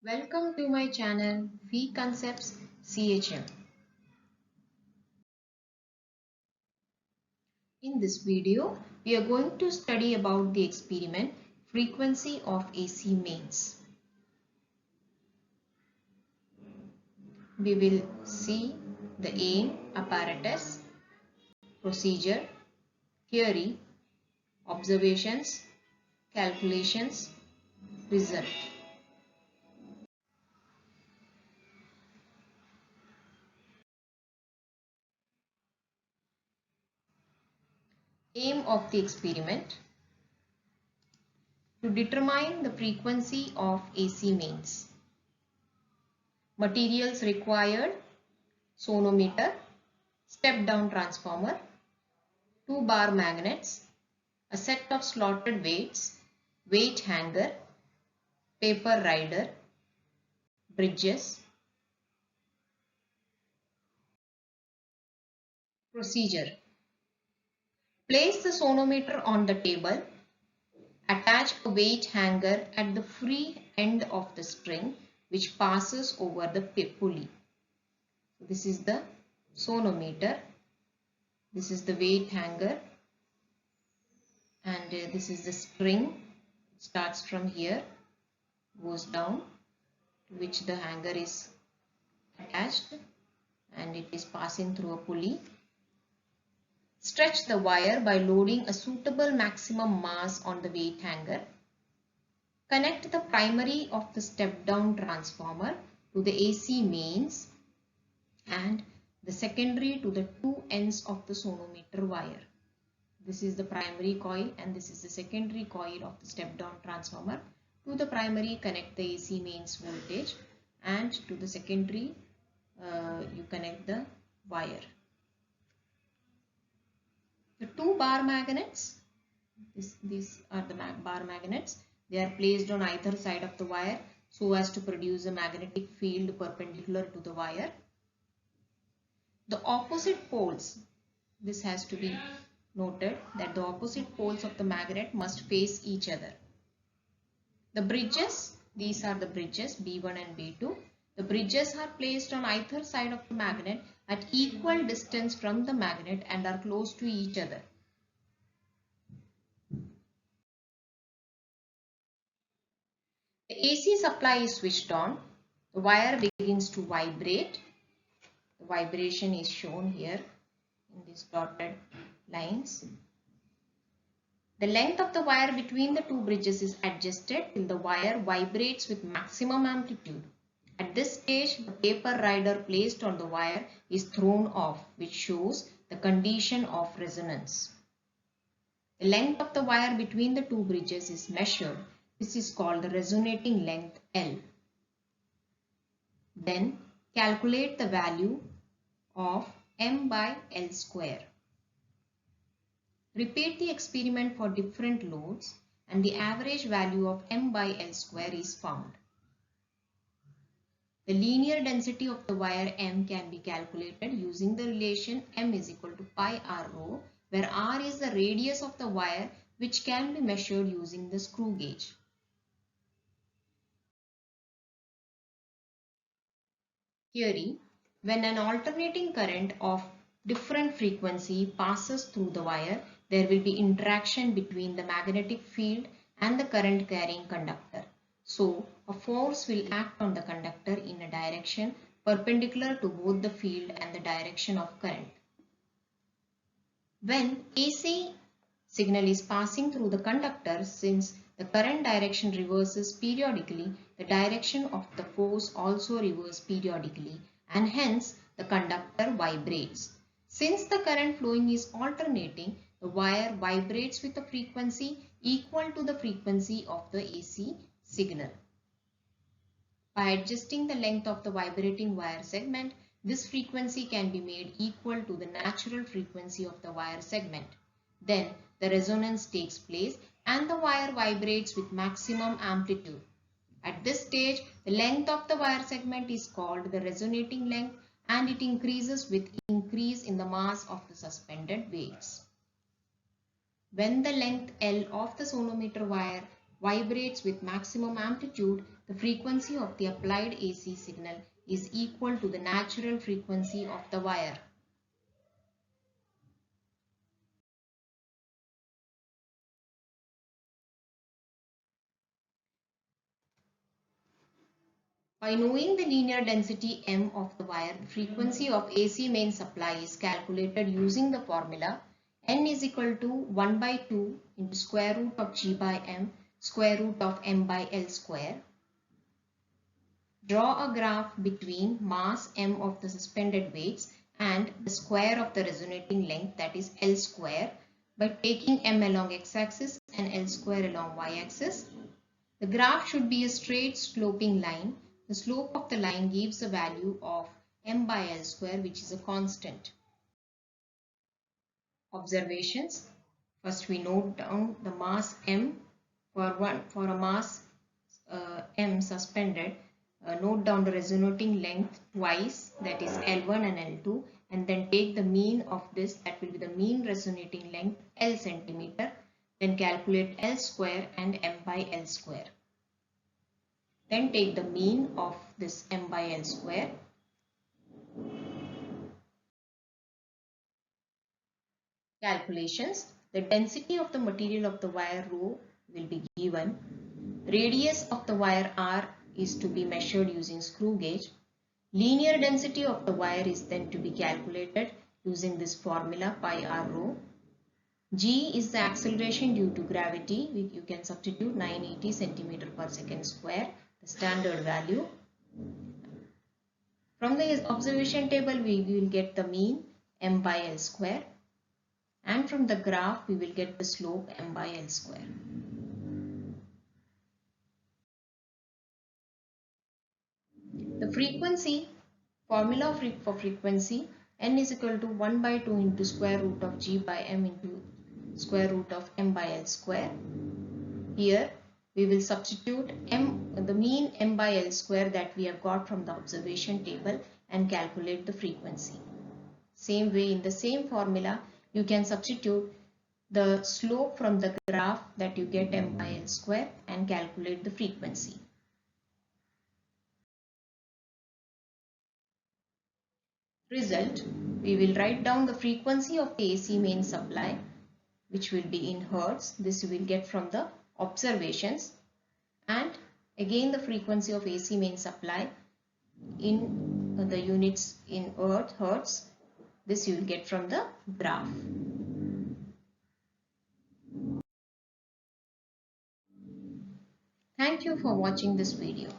Welcome to my channel V Concepts CHM. In this video, we are going to study about the experiment frequency of AC mains. We will see the aim, apparatus, procedure, theory, observations, calculations, result. Aim of the experiment: to determine the frequency of AC mains. Materials required: sonometer, step-down transformer, 2 bar magnets, a set of slotted weights, weight hanger, paper rider, bridges. Procedure: place the sonometer on the table, attach a weight hanger at the free end of the spring which passes over the pulley. This is the sonometer, this is the weight hanger, and this is the spring. It starts from here, goes down, to which the hanger is attached, and it is passing through a pulley. Stretch the wire by loading a suitable maximum mass on the weight hanger. Connect the primary of the step-down transformer to the AC mains and the secondary to the two ends of the sonometer wire. This is the primary coil and this is the secondary coil of the step-down transformer. To the primary, connect the AC mains voltage, and to the secondary you connect the wire. The 2 bar magnets, these are the bar magnets. They are placed on either side of the wire so as to produce a magnetic field perpendicular to the wire. The opposite poles, this has to be noted that the opposite poles of the magnet must face each other. The bridges, these are the bridges B1 and B2. The bridges are placed on either side of the magnet at equal distance from the magnet and are close to each other. The AC supply is switched on. The wire begins to vibrate. The vibration is shown here in these dotted lines. The length of the wire between the two bridges is adjusted till the wire vibrates with maximum amplitude. At this stage, the paper rider placed on the wire is thrown off, which shows the condition of resonance. The length of the wire between the two bridges is measured. This is called the resonating length L. Then calculate the value of M by L square. Repeat the experiment for different loads and the average value of M by L square is found. The linear density of the wire M can be calculated using the relation M is equal to pi r rho, where r is the radius of the wire which can be measured using the screw gauge. Theory: when an alternating current of different frequency passes through the wire, there will be interaction between the magnetic field and the current carrying conductor. So, a force will act on the conductor in a direction perpendicular to both the field and the direction of current. When AC signal is passing through the conductor, since the current direction reverses periodically, the direction of the force also reverses periodically, and hence the conductor vibrates. Since the current flowing is alternating, the wire vibrates with a frequency equal to the frequency of the AC signal. By adjusting the length of the vibrating wire segment, this frequency can be made equal to the natural frequency of the wire segment. Then the resonance takes place and the wire vibrates with maximum amplitude. At this stage, the length of the wire segment is called the resonating length, and it increases with increase in the mass of the suspended weights. When the length L of the sonometer wire vibrates with maximum amplitude, the frequency of the applied AC signal is equal to the natural frequency of the wire. By knowing the linear density m of the wire, the frequency of AC main supply is calculated using the formula n is equal to 1 by 2 into square root of G by m square root of m by L square. Draw a graph between mass m of the suspended weights and the square of the resonating length, that is L square, by taking m along x-axis and L square along y-axis. The graph should be a straight sloping line. The slope of the line gives a value of m by L square, which is a constant. Observations. First we note down the mass m. For a mass m suspended, note down the resonating length twice, that is L1 and L2, and then take the mean of this, that will be the mean resonating length, L centimeter. Then calculate L square and m by L square. Then take the mean of this m by L square. Calculations. The density of the material of the wire rho will be given. Radius of the wire r is to be measured using screw gauge. Linear density of the wire is then to be calculated using this formula pi r rho. G is the acceleration due to gravity. You can substitute 980 centimeter per second square, the standard value. From the observation table, we will get the mean m by L square, and from the graph we will get the slope m by L square. The frequency, formula for frequency, n is equal to 1 by 2 into square root of G by m into square root of m by L square. Here we will substitute the mean m by L square that we have got from the observation table and calculate the frequency. Same way, in the same formula, you can substitute the slope from the graph that you get m by L square and calculate the frequency. Result, we will write down the frequency of the AC main supply, which will be in hertz. This you will get from the observations, and again the frequency of AC main supply in the units in hertz. This you will get from the graph. Thank you for watching this video.